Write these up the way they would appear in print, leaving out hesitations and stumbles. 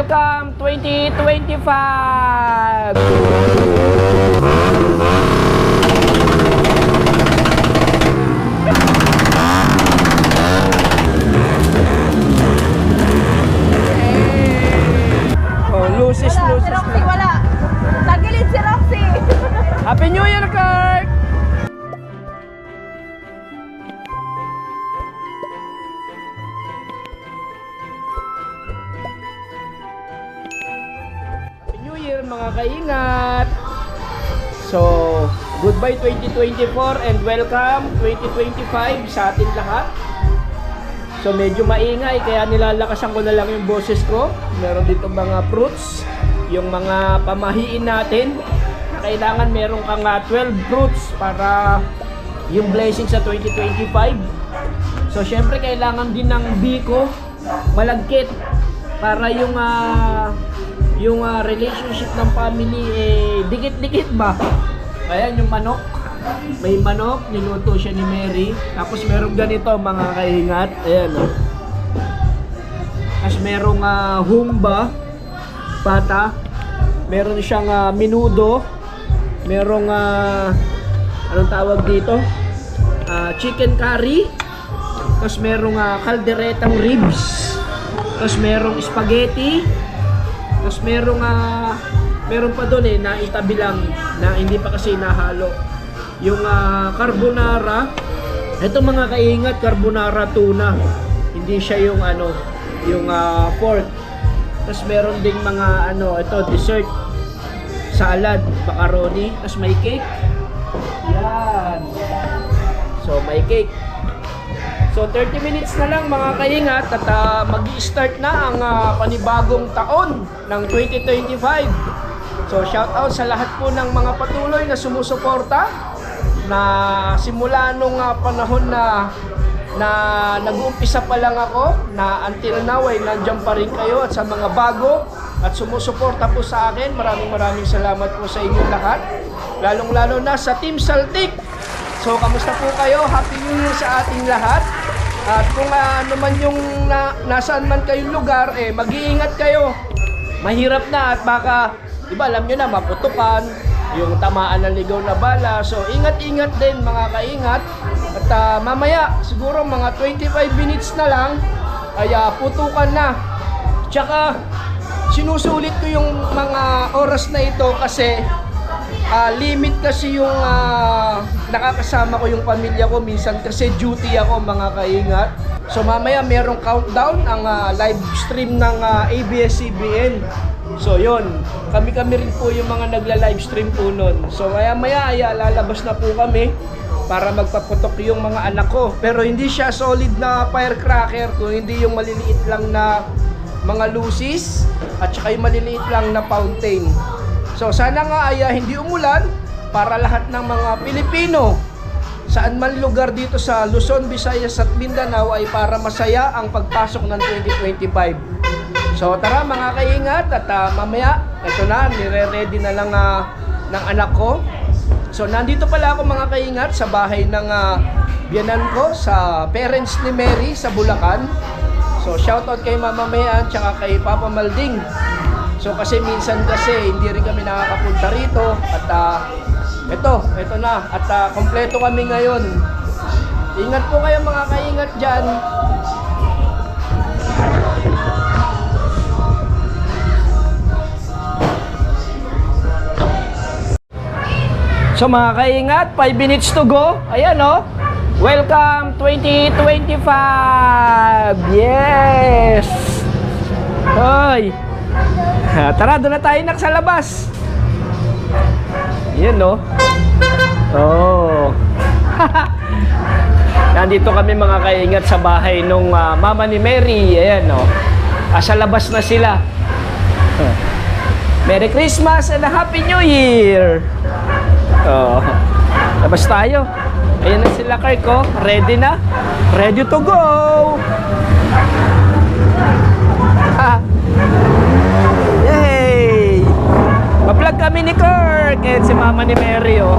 welcome 2025! Oh, lusis. Si Roxy wala. Tagilid si Roxy. Happy New Year, Kurt! Happy New Year, mga kaingat! So, goodbye 2024 and welcome 2025 sa ating lahat. So, medyo maingay kaya nilalakasan ko na lang yung boses ko. Meron dito mga fruits, yung mga pamahiin natin. Kailangan meron kang 12 fruits para yung blessing sa 2025. So, syempre kailangan din ng biko, malagkit para yung relationship ng family dikit-dikit ba. Ayan yung manok. May manok, niluto siya ni Mary. Tapos merong ganito mga kaingat. Ayan o. Tapos merong humba, pata. Meron siyang minudo. Merong anong tawag dito? Chicken curry. Tapos merong kalderetang ribs. Tapos merong spaghetti. Tapos merong meron pa doon na itabi lang na hindi pa kasi nahalo. Yung carbonara. Ito mga kaingat, carbonara tuna. Hindi siya yung yung pork. Tapos meron ding mga ito dessert. Salad, macaroni, tapos may cake. Yan. So may cake. So 30 minutes na lang mga kaingat at mag-i-start na ang panibagong taon ng 2025. So shout out sa lahat po ng mga patuloy na sumusuporta na simula nung panahon na nag-uumpisa pa lang ako na until now ay nandiyan pa rin kayo at sa mga bago at sumusuporta po sa akin. Maraming salamat po sa inyong lahat. Lalong-lalo na sa Team Saltik. So kamusta po kayo? Happy New Year sa ating lahat. At kung ano man yung nasaan man kayong lugar, mag-iingat kayo. Mahirap na at baka, diba alam nyo na, maputukan, yung tamaan ng ligaw na bala. So ingat-ingat din mga kaingat. At mamaya, siguro mga 25 minutes na lang, ay putukan na. Tsaka, sinusulit ko yung mga oras na ito kasi limit kasi yung nakakasama ko yung pamilya ko. Minsan kasi duty ako mga kaingat. So mamaya merong countdown ang live stream ng ABS-CBN. So yon, kami rin po yung mga nagla-live stream po nun. So maya lalabas na po kami para magpaputok yung mga anak ko. Pero hindi siya solid na firecracker, kung hindi yung maliliit lang na mga lusis at saka yung maliliit lang na fountain. So sana nga ay hindi umulan para lahat ng mga Pilipino saan man lugar dito sa Luzon, Visayas at Mindanao ay para masaya ang pagpasok ng 2025. So tara mga kaingat at mamaya ito na, nire-ready na lang ng anak ko. So nandito pala ako mga kaingat sa bahay ng biyanan ko sa parents ni Mary sa Bulacan. So shoutout kay Mama Mayan tsaka kay Papa Malding. So kasi minsan kasi hindi rin kami nakakapunta rito at ito na at kompleto kami ngayon. Ingat po kayo mga kaingat dyan. So mga kaingat, 5 minutes to go. Ayan o. Welcome 2025. Yes. Hoy. Tara, doon na tayo sa labas. Yan no. Oh. Nandito kami mga kaingat sa bahay nung mama ni Mary. Ayan no. Sa labas na sila. Merry Christmas and a Happy New Year. Oh. Labas tayo. Ayan na sila, Kirk, oh. Ready na. Ready to go. Yay! Ma-vlog kami ni Kirk at si mama ni Mary, oh.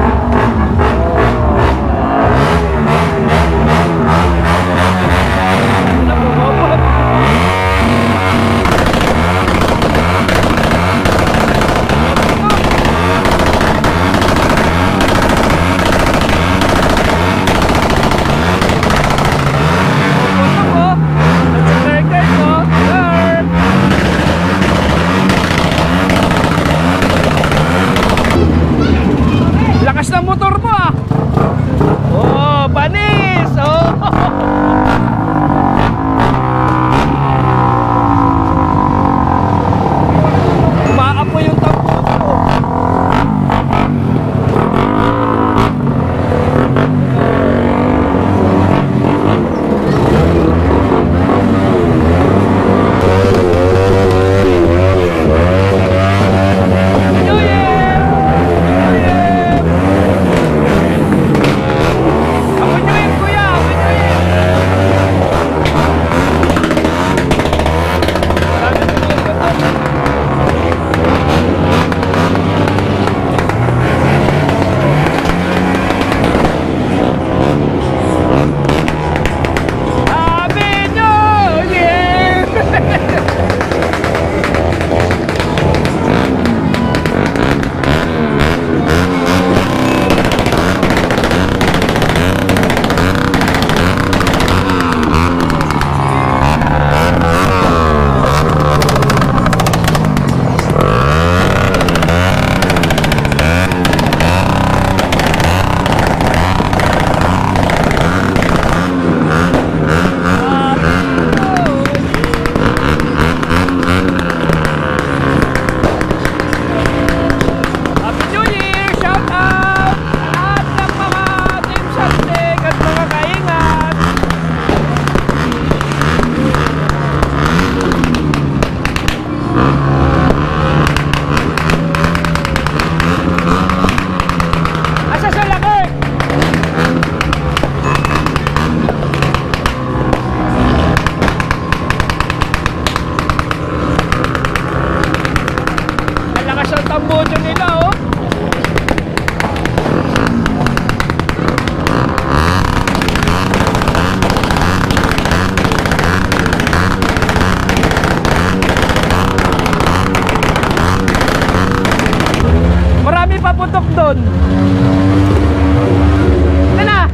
Ito na,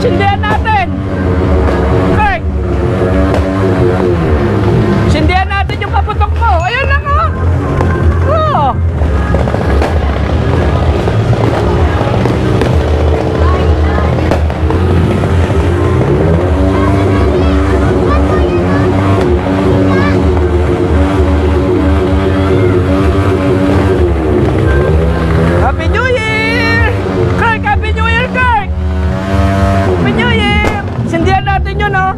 sindihan natin. Kirk, sindihan natin yung paputok mo. Ayun lang oh. Oh. Happy New Year! Kirk, Happy New Year, Kirk! Happy New Year! Sindihan natin yun, oh!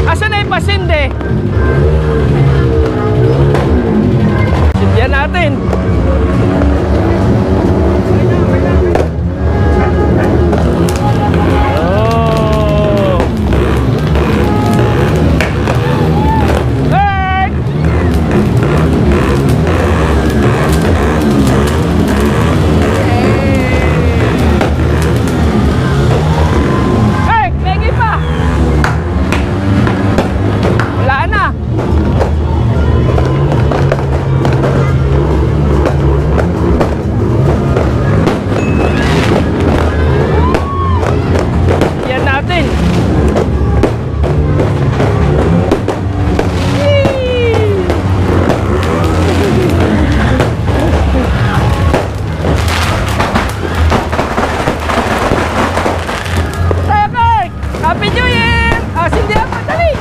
Asan na yung pasindi? Sindihan natin! Oh! Kirk! Kirk, pegi pa! Wala na! Yan natin! Yee! Tayo, Kirk! Happy New Year! Sindihan mo, dali!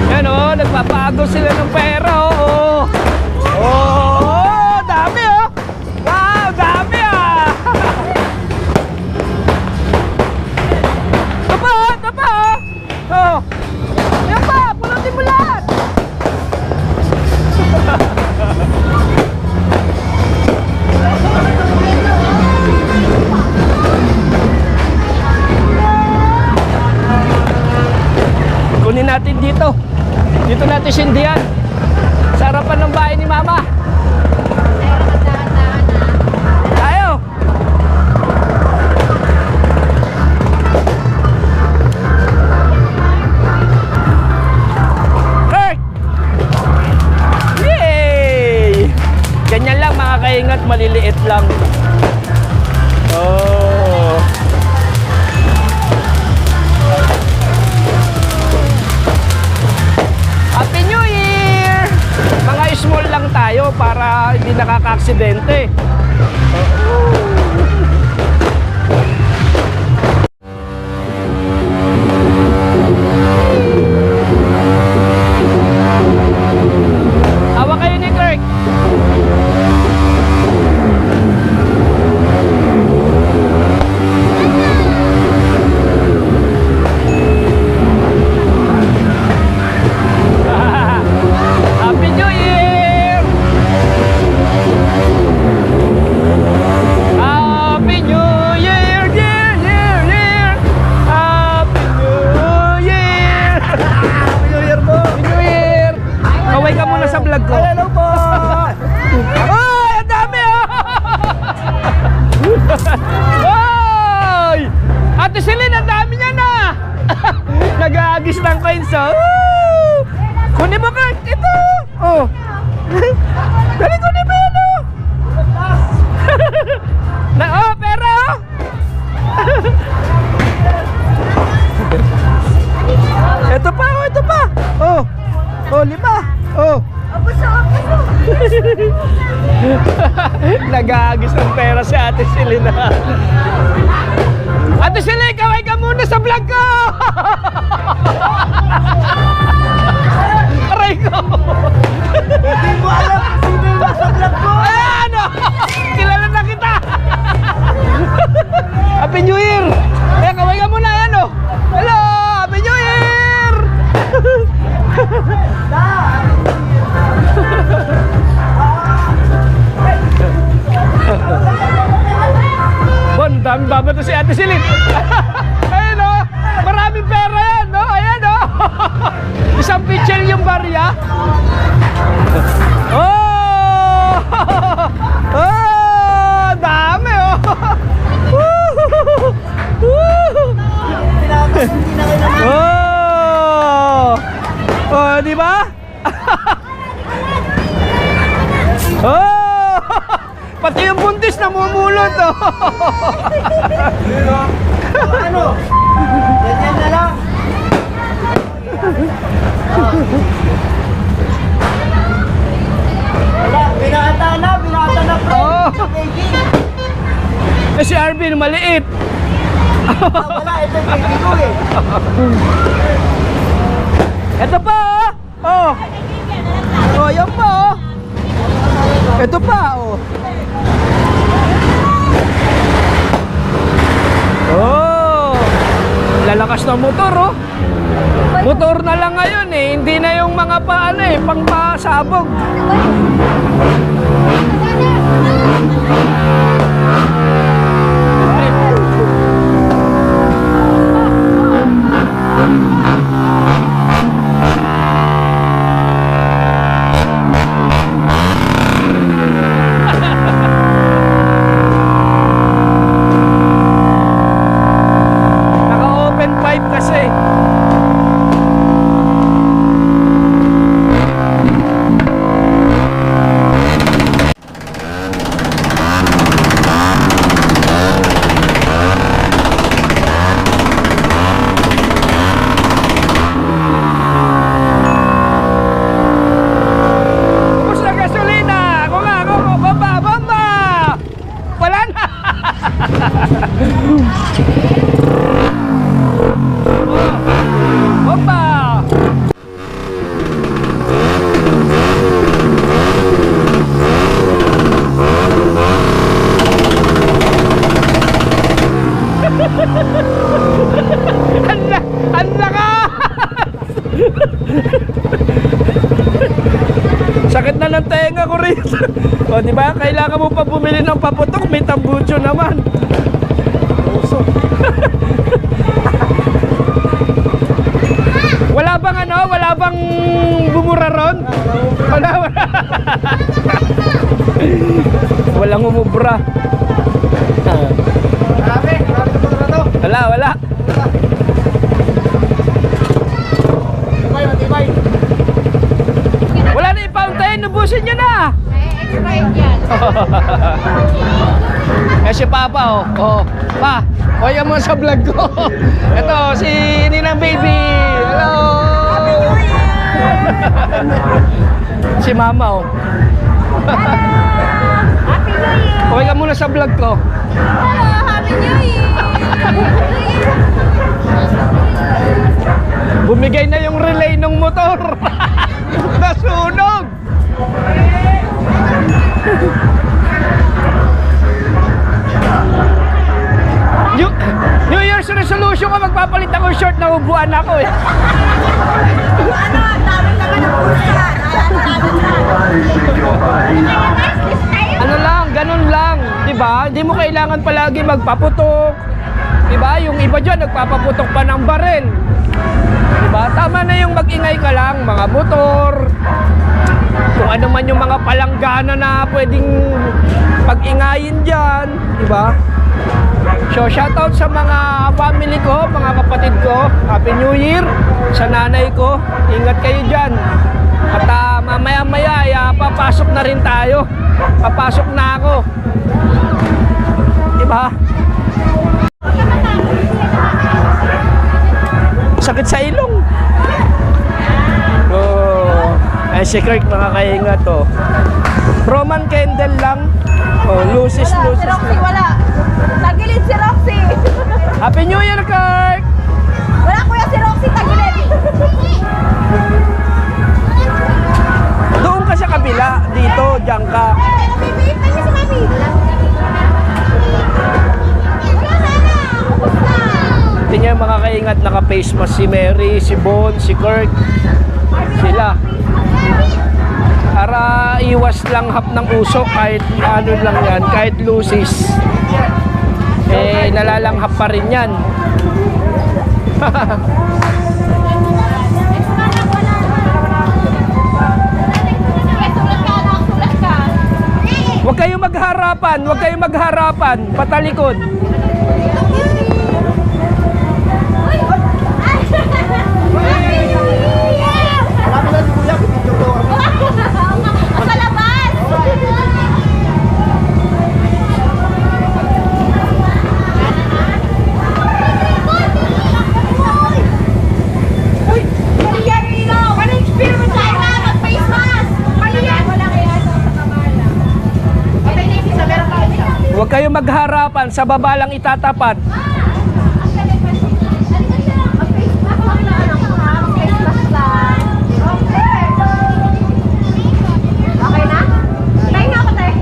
Yan oh, nagpapago sila ng pera oh. Oh, dami oh. Wow, dami ah. Ito pa oh, ito pa oh. Oh. Yan pa, pulutin mo lahat. Kunin natin dito. Dito natin sindihan. Sa harapan ng bahay ni Mama. Tayo. Kirk! Yay! Ganyan lang mga kaingat, maliliit lang. Oh. Happy New Year! Mga small lang tayo para hindi nakaka-aksidente. Hawak kayo ni Kirk. Happy New Year! Happy New Year, year, year, year! Happy New Year! Happy New Year po! Happy New Year! Kaway ka muna sa vlog ko. Hello po! Ay, ang dami oh! Ay! Ate Celine, ang dami niya na! Nag-aagis ng coins oh! Woo! Kunin mo Kirk! Ito! Oh! Dali, kunin mo yan oh! Oh, pera oh! Ito pa oh, ito pa! Oh! Oh, 5! Oh! Nag-aagis ng pera si Ate Celine. Ate Celine, kaway ka muna sa vlog ko! Aray ko! Hindi mo alam kung sino yung nasa vlog ko! Ayan o! Kilala na kita! Happy New Year! Kaya kaway ka muna, ayan o! Hello! Happy New Year! Bon, dami babato si Ate Celine. Ayun o! Maraming pera yan, no? Ayan o! Isang pitcher yung barya. Oh! Oh! Dami oh! Woo! Oh, di ba? Oh! Pati yung buntis namumulot, oh. Ano? Ganyan na lang. Wala, binata na Oh. baby. Eh, si Arvin, maliit. Wala, ito yung baby ko eh. Ito pa, oh. Oh. Oh, yan pa, oh. Ito pa, oh. Oh. Lalakas ng motor, oh. Motor na lang ngayon eh, hindi na yung mga paano eh, pang pasabog. Naka-open pipe kasi. Ubus na gasolina! Ako nga, ako, bamba, bamba! Wala na! Bamba! Ang lakas! Sakit na ng tenga ko rin. O, di ba? Kailangan mo pa bumili ng paputok, may tambucho naman. Wala bang ano? Wala bang bumura ron? Wala, wala. Walang umubra. Marami na to. Wala, wala. Matibay. Wala na yung fountain, nubusin nyo na. Expired yan. Eh si Papa, oh. Oh. Pa, kaya mo sa vlog ko. Ito, si Ninang Baby. Hello. Happy New Year! Si Mama, oh. Happy New Year! Okay ka muna sa vlog ko. Hello! Happy New Year! Bumigay na yung relay ng motor. Nasunog. New Year's resolution ko, magpapalit ako ng short na ubuan ako eh. Ano? Ang dami naman ng pusa. Ano lang, ganun lang, 'di ba? Hindi mo kailangan palagi magpaputok. 'Di ba? Yung iba diyan nagpapaputok pa ng barel. 'Di ba? Tama na yung mag-ingay ka lang, mga motor. Kung ano man yung mga palanggana na pwedeng pag-ingayin diyan, 'di ba? So shoutout sa mga family ko, mga kapatid ko. Happy New Year sa nanay ko. Ingat kayo diyan. At mamaya-maya ay papasok na rin tayo. Papasok na ako. Diba? Sakit sa ilong. Oh, ay si Kirk mga kaingat oh. Roman candle lang. Oh, lucis. Si Roxy wala. Tagilid si Roxy. Happy New Year, Kirk! Wala kuya si Roxy, tagilid. Doon ka sa kabila, dito, diyan ka. Baby, kanya si Mami. Tingnan niyo yung mga kaingat, naka-face mask si Mary, si Bon, si Kirk. Sila. Para iwas lang hap ng usok kahit ano lang yan, kahit lucis. Eh, nalalanghap pa rin yan. Huwag kayong magharapan, huwag kayong magharapan, patalikod. Marami na harapan, sa baba lang itatapat. Okay na? Tayo nga ako, tayo.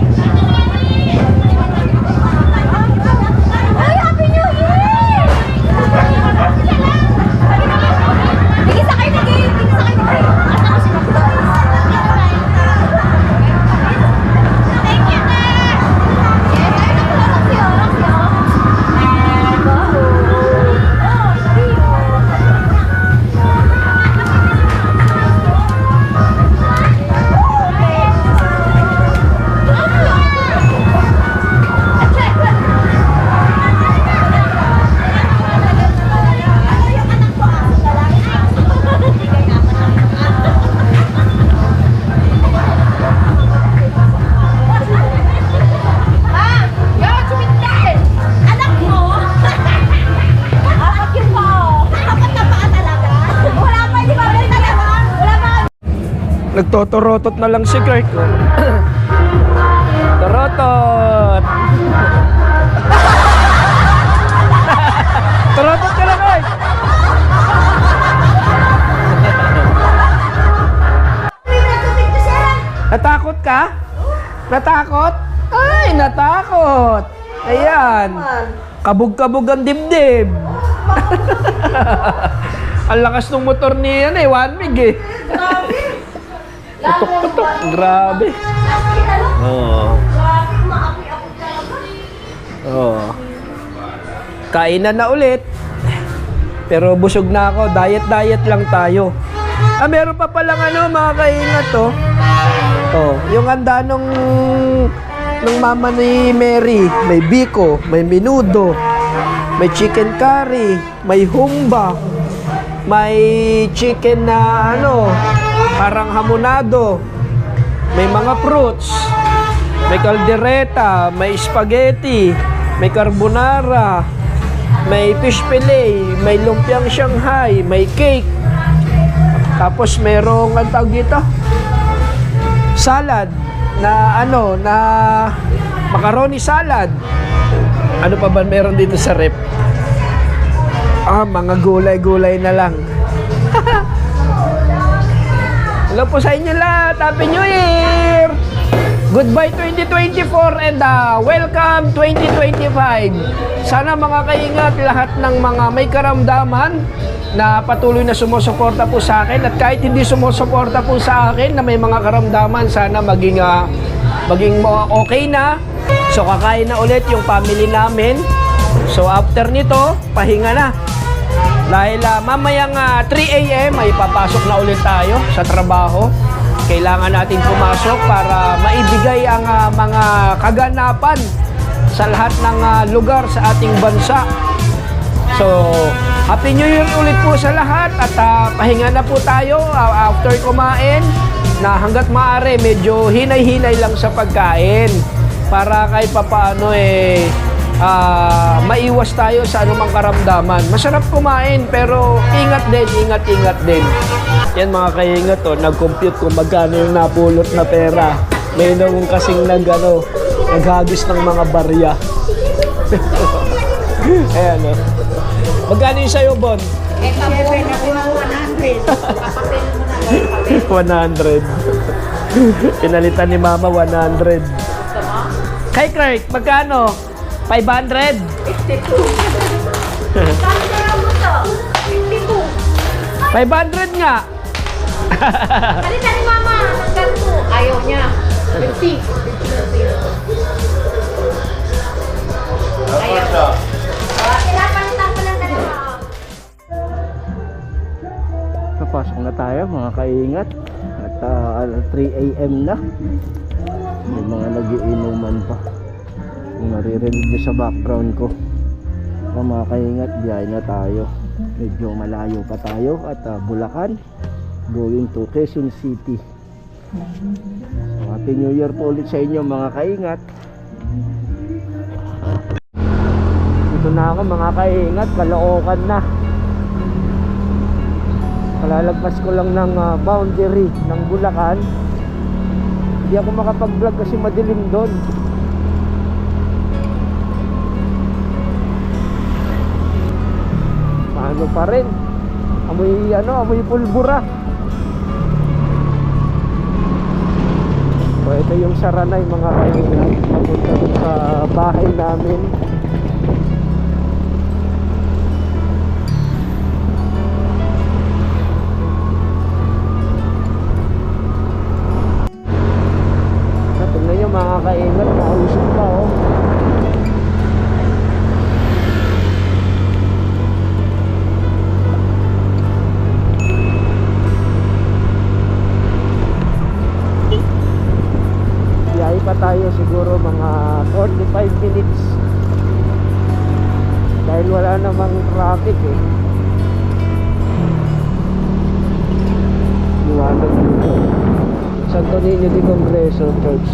Ay, Happy New Year! Tigisa kayo na game! Tigisa kayo na game! Asa ko si Thank you, Nek! Yes, ayun ako lang siya. Nagtotorotot na lang si Kurt. Torotot! Torotot ka lang, Kurt! Natakot ka? Natakot? Ay, natakot! Ayan. Kabog-kabog ang dibdib. Ang lakas ng motor niya eh. 1 mig eh. Tutok-tutok. Grabe. Oo. Oo. Kainan na ulit. Pero busog na ako. Diet-diet lang tayo. Meron pa palang mga kaingat to. Yung handa nung mama ni Mary. May biko, may menudo, may chicken curry, may humba, may chicken na parang hamonado, may mga fruits, may caldereta, may spaghetti, may carbonara, may fish fillet, may lumpiang Shanghai, may cake. Tapos merong ang tawag dito, salad na na macaroni salad. Ano pa ba meron dito sa rep? Mga gulay-gulay na lang. Hello po sa inyo lahat. Happy New Year! Goodbye 2024 and welcome 2025. Sana mga kaingat lahat ng mga may karamdaman na patuloy na sumusuporta po sa akin at kahit hindi sumusuporta po sa akin na may mga karamdaman, sana maging okay na. So kakain na ulit yung family namin. So after nito, pahinga na. Dahil mamayang 3 AM ay papasok na ulit tayo sa trabaho. Kailangan natin pumasok para maibigay ang mga kaganapan sa lahat ng lugar sa ating bansa. So, Happy New Year ulit po sa lahat at pahinga na po tayo after kumain na hanggat maaari medyo hinay-hinay lang sa pagkain para kahit papaano maiwas tayo sa anumang karamdaman. Masarap kumain pero ingat din. Yan mga kaingat nag-compute kung magkano yung napulot na pera. May nung kasing naghagis ng mga barya. Ayan magkano yung sa'yo, Bon? 100. Pinalitan ni Mama 100. Kay Clark, magkano? 500? 500 nga. Halika ni Mama, hanggang 2. Ayaw niya. 50. Ayaw. Pinapalitan ko lang dalawa. Napasok na tayo mga kaingat. At 3 AM na. May mga nagiinuman pa. Yung naririnig nyo sa background ko. Mga kaingat, biyahe na tayo. Medyo malayo pa tayo at Bulacan going to Quezon City. So, Happy New Year po ulit sa inyo mga kaingat. Dito na ako mga kaingat, Caloocan na. Kalalagpas ko lang ng boundary ng Bulacan. Hindi ako makapag-vlog kasi madilim doon. ano pa rin, amoy pulbura. So ito yung Saranay mga kaibigan, papunta dun sa bahay namin. Tingnan nyo mga kaingat, nausok pa oh. Biyahe pa tayo siguro mga 45 minutes dahil wala namang traffic eh. Liwanag dito. Santo Niño de Congreso Church.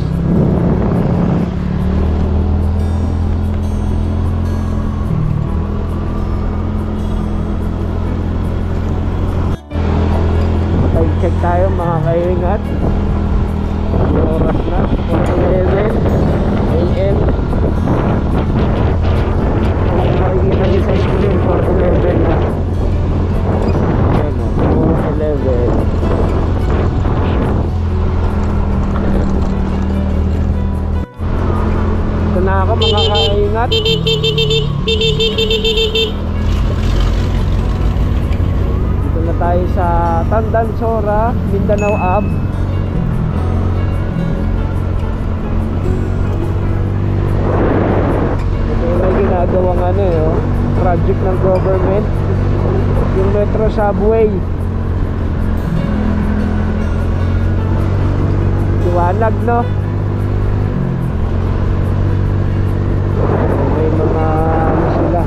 Time check tayo mga kaingat. Ang oras na 4:11 AM. Kung makikita niyo sa screen 4:11 na. Ayan o, 4:11. Ito na ako mga kaingat. Dito na tayo sa Tandansora, Mindanao Ave. Ito yung may ginagawang project ng government, yung Metro Subway. Liwanag no? May mga sila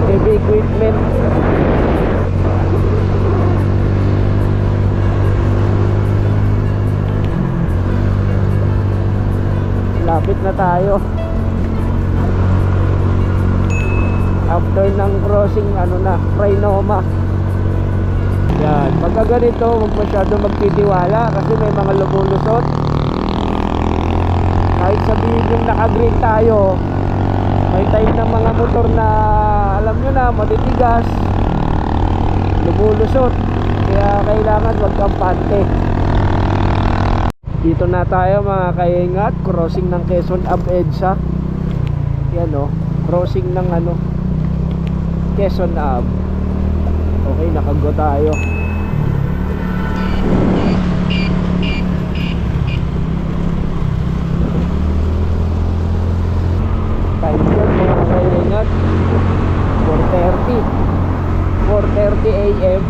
heavy equipment. Lapit na tayo. After ng crossing Trinoma. Yan, pagka ganito huwag masyado magtitiwala kasi may mga lumulusot. Kahit sabihin yung naka-green tayo, may time ng mga motor na alam nyo na matitigas, lumulusot, kaya kailangan wag kampante. Dito na tayo mga kaingat, crossing ng Quezon Ave EDSA. Yan o, crossing ng Quezon Ave. Okay, nakago tayo. Time check mga kaingat, 4:30 AM.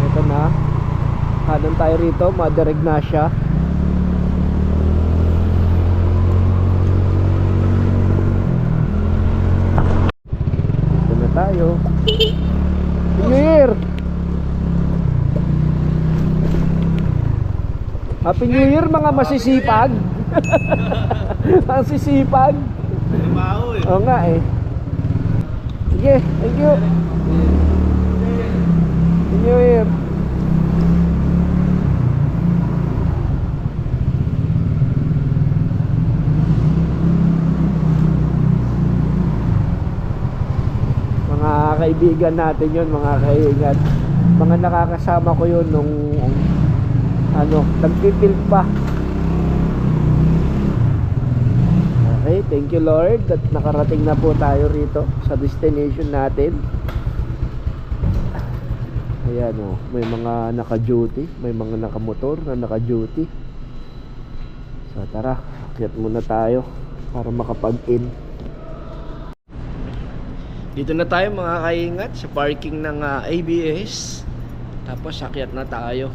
Ito na, kanan tayo rito, Mother Ignacia. Ito na tayo. New Year! Happy New Year mga masisipag. Ang sisipag. Oo nga eh. Sige, thank you. Happy New Year. Mga kaibigan natin yun, mga kaingat. Mga nakakasama ko yun nung nagpipilp pa. Okay, thank you Lord at nakarating na po tayo rito sa destination natin. Ayan o, may mga naka-duty, may mga nakamotor na naka-duty. So tara, akyat muna tayo para makapag-in. Dito na tayo mga kaingat sa parking ng ABS. Tapos akyat na tayo.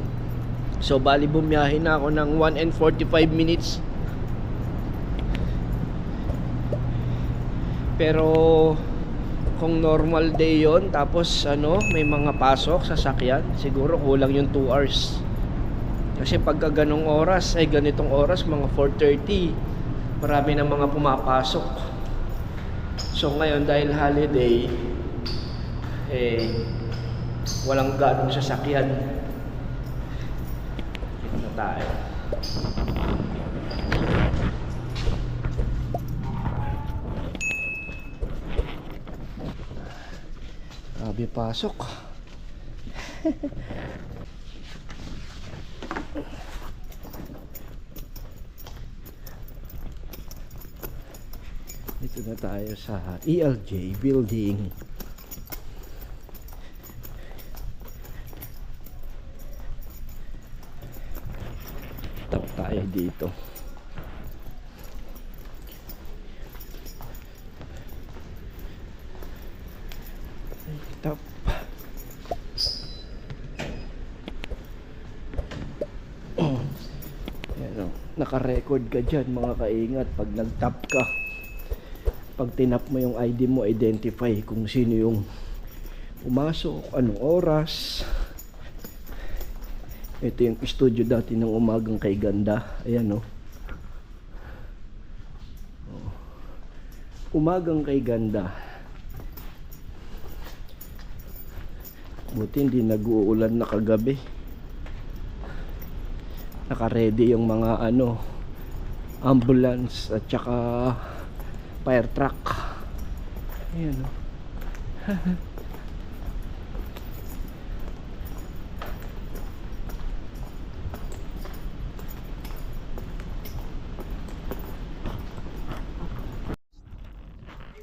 So bali bumiyahe na ako ng 1 and 45 minutes. Pero kung normal day yon, tapos may mga pasok sa sasakyan, siguro kulang yung 2 hours. Kasi pagka ganong oras, ganitong oras, mga 4:30, marami na mga pumapasok. So ngayon dahil holiday, walang ganong sasakyan. Ito na tayo. Grabe pasok. Dito na tayo sa ELJ building. Tap tayo dito. Tap. Ayan, naka-record ka dyan mga kaingat pag nag-tap ka. Pag tinap mo yung ID mo, identify kung sino yung pumasok, anong oras. Ito yung studio dati ng Umagang Kay Ganda. Ayan, oh. Umagang Kay Ganda. Buti hindi nag-uulan na kagabi. Naka-ready yung mga ambulance at saka fire truck. Ayan, oh.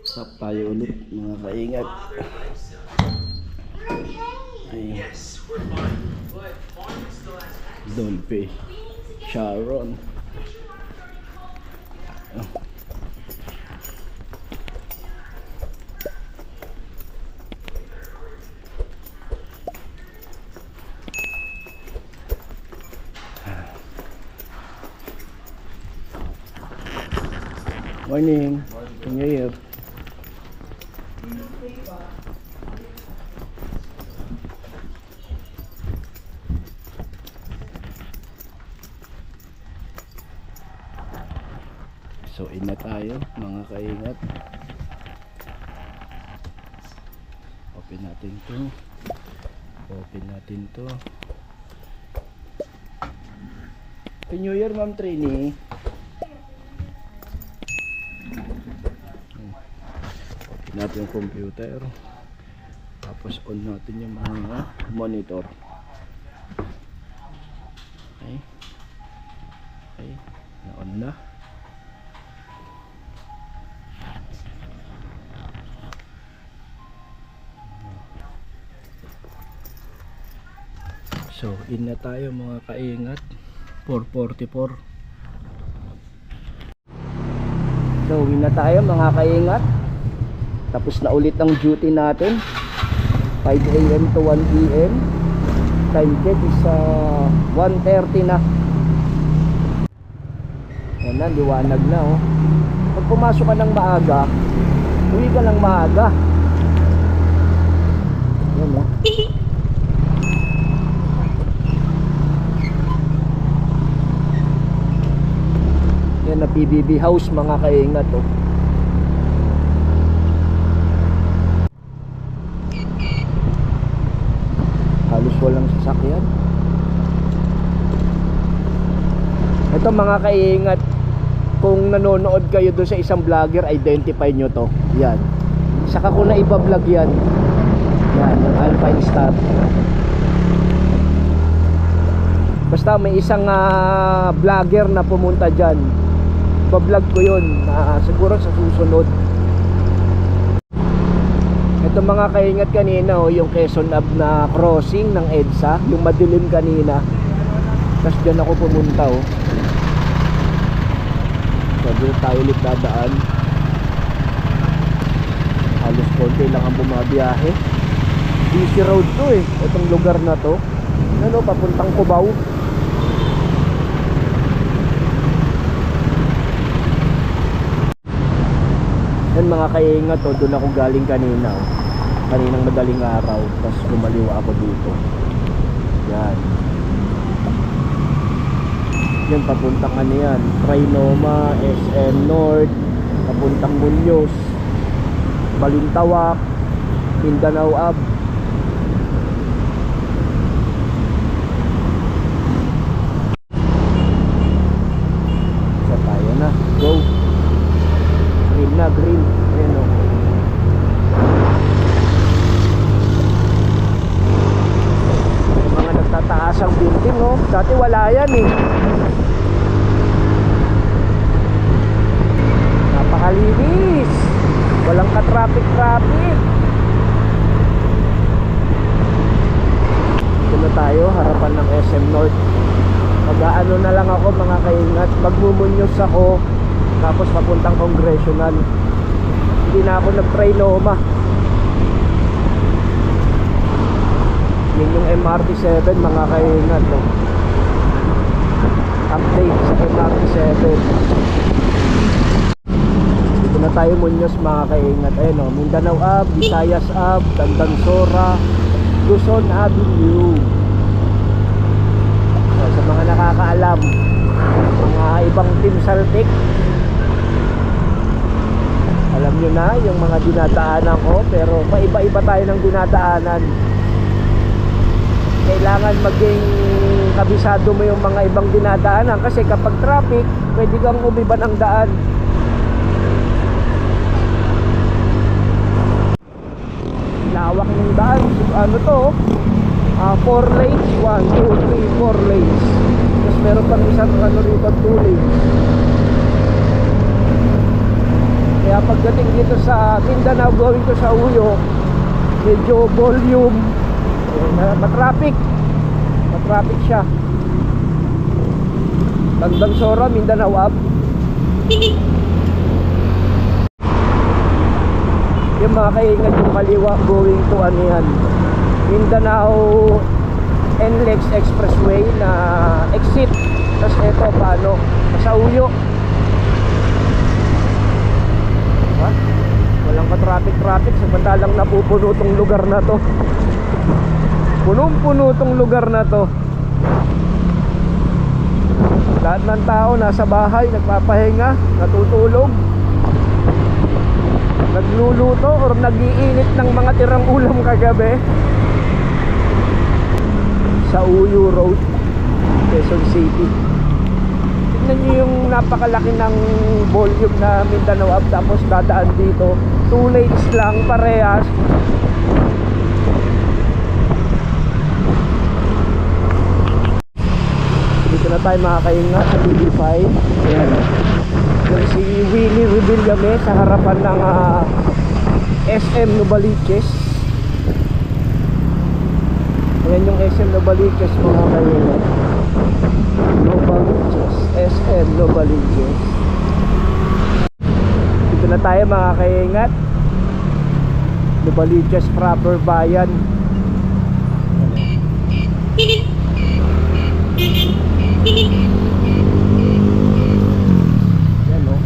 Stop tayo ulit mga kaingat. Ay. Dolphy Sharon. Oh. Morning. Can you hear? So, in na tayo mga kaingat. Open natin to. Open natin to. Happy New Year, Ma'am Trini. Open natin yung computer. Tapos on natin yung mga monitor. Okay. Okay. Na-on na. So, in na tayo mga kaingat. 4:44. So, in na tayo mga kaingat. Tapos na ulit ang duty natin. 5 AM to 1 PM. Time check is 1:30 na. Yan na, liwanag na, oh. Pag pumasok ka ng maaga, uwi ka ng maaga. Yan, oh. Yan na PBB house mga kaingat, oh. Halos walang sasakyan. Ito mga kaingat, kung nanonood kayo doon sa isang vlogger, identify nyo to. Yan. Saka ko na iba-vlog yan. Yan, yung Alpine Star. Basta may isang vlogger na pumunta dyan. Iba-vlog ko yun. Siguro sa susunod. Ito mga kaingat kanina, oh, yung Quezon Ave na crossing ng EDSA. Yung madilim kanina. Tapos dyan ako pumunta, oh. So dito tayo ulit dadaan. Halos konti lang ang bumabiyahe. Busy road to eh. Itong lugar na to. Ano, papuntang Cubao. Yan mga kaingat, oh, doon ako galing kanina, oh. Kaninang madaling araw. Tapos kumaliwa ako dito. Yan. Yan, papuntang ano yan, Trinoma, SM North, papuntang Muñoz, Balintawak, Mindanao Ave. Isa tayo na, go. Green na, green. Ayan, oh. bayan eh. Napakalinis. Walang ka-traffic-traffic. Dito na tayo, harapan ng SM North. Mag-aano na lang ako mga kaingat. Magmumunyos ako. Tapos papuntang Congressional. Hindi na ako nag-Trinoma. Yun yung MRT-7 mga kaingat. Update sa MRT-7. Dito na tayo munyos mga kaingat. Ayun o, Mindanao Ave, Visayas Ave, Tandansora, Luzon Avenue. So, sa mga nakakaalam, mga ibang team Saltic, alam nyo na yung mga dinadaanan ko, pero paiba-iba tayo ng dinadaanan. Kailangan maging kabisado mo yung mga ibang dinadaanan kasi kapag traffic, pwede kang umiba ng daan. Lawak ng daan. Ano to? 4 lanes. 1, 2, 3, 4 lanes. Tapos meron pang isang ano rito, 2 lanes. Kaya pagdating dito sa Mindanao going to sa Uyo, medyo volume, matraffic siya. Tandansora, Mindanao Ave. Yung mga kaingat yung kaliwa going to ano yan, Mindanao NLEX Expressway na exit. Tapos eto paano, sa Uyo. Diba? Walang ka-traffic samantalang napupuno tong lugar na to. Punong-puno tong lugar na to. Lahat ng tao nasa bahay, nagpapahinga, natutulog, nagluluto or nag-iinit ng mga tirang ulam kagabi. Sa Uyo Road, Quezon City. Tignan nyo yung napakalaki ng volume na Mindanao Ave. Tapos dadaan dito 2 lanes lang parehas. Dito na tayo makakainga sa BB5. Ayan. Yung si Willie Revillame sa harapan ng SM Novaliches. Ayan yung SM Novaliches mga kainga. Novaliches, SM Novaliches. Dito na tayo mga kaingat. Novaliches proper bayan. Yan o,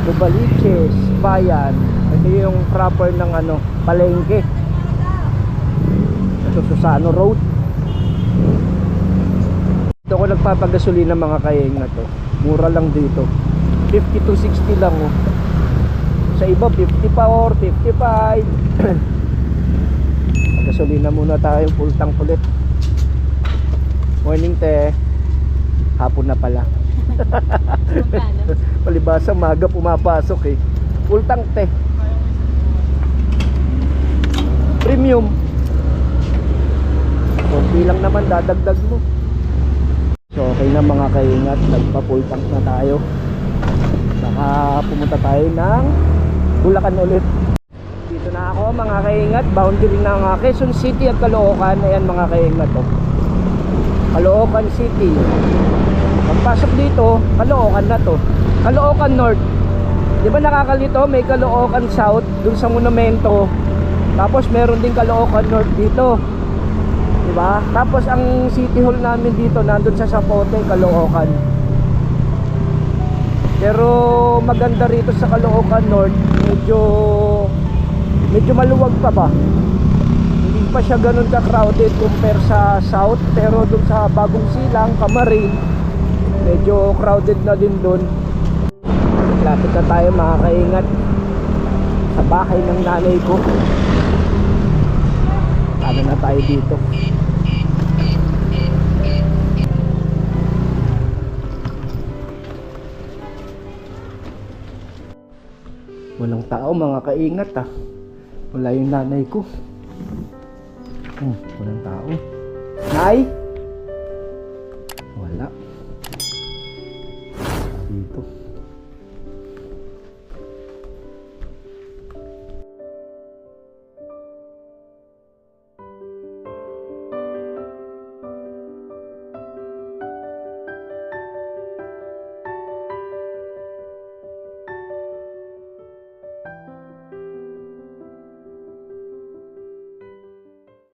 Novaliches bayan. Ito yung proper ng ano, palengke. Ito Susano Road. Dito ko nagpapagasolina mga kaingat to. Mura lang dito, 50 to 60 lang oh. Sa iba 50 pa or 55. Gasolina muna tayo, full tank ulit. Morning te. Hapon na pala. Palibasa maga pumapasok eh. Full tank te. Premium. Konti lang naman dadagdag mo. So okay na mga kaingat, nagpa-full tank na tayo. Baka pumunta tayo ng Bulacan ulit. Dito na ako mga kaingat, boundary ng Quezon City at Caloocan. Ayan mga kaingat to. Caloocan City. Pagpasok dito, Caloocan na to. Caloocan North. Di ba nakakalito? May Caloocan South dun sa monumento. Tapos meron din Caloocan North dito. Di ba? Tapos ang City Hall namin dito nandun sa Zapote, Caloocan. Pero maganda rito sa Caloocan North, medyo maluwag pa ba? Hindi pa siya ganun ka-crowded compare sa South, pero dun sa Bagong Silang, Camarin, medyo crowded na din dun. Lapit na tayo mga kaingat sa bahay ng nanay ko. Ano na tayo dito? Walang tao mga kaingat ah. Wala yung nanay ko. Walang tao. Nay? Wala. to.